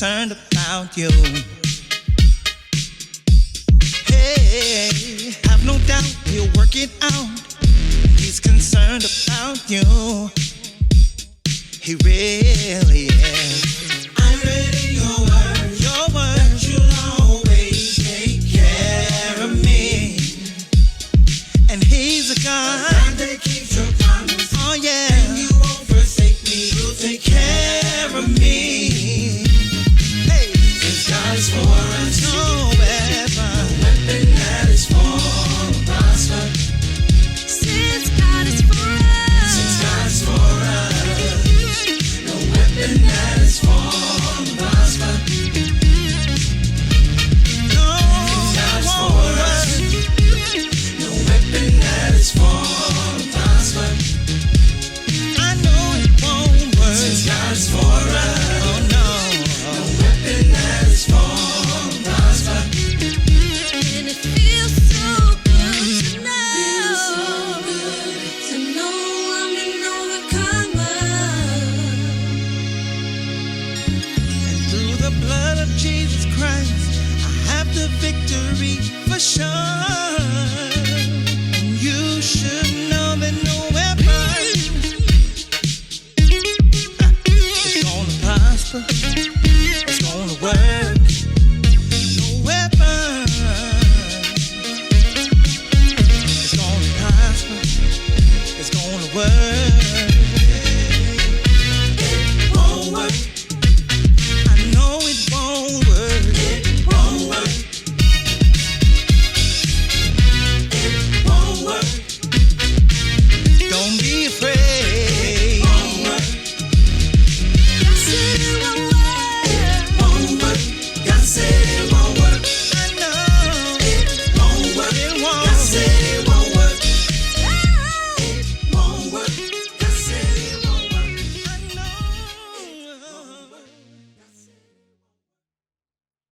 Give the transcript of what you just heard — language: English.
concerned about you. Hey, have no doubt he'll work it out. He's concerned about you. He really is. I'm reading your words. Your word. That you'll always take care of me. And he's a God. God that keeps your promise. Oh yeah. And you won't forsake me. You'll take care of me. Hey. Since God is for us.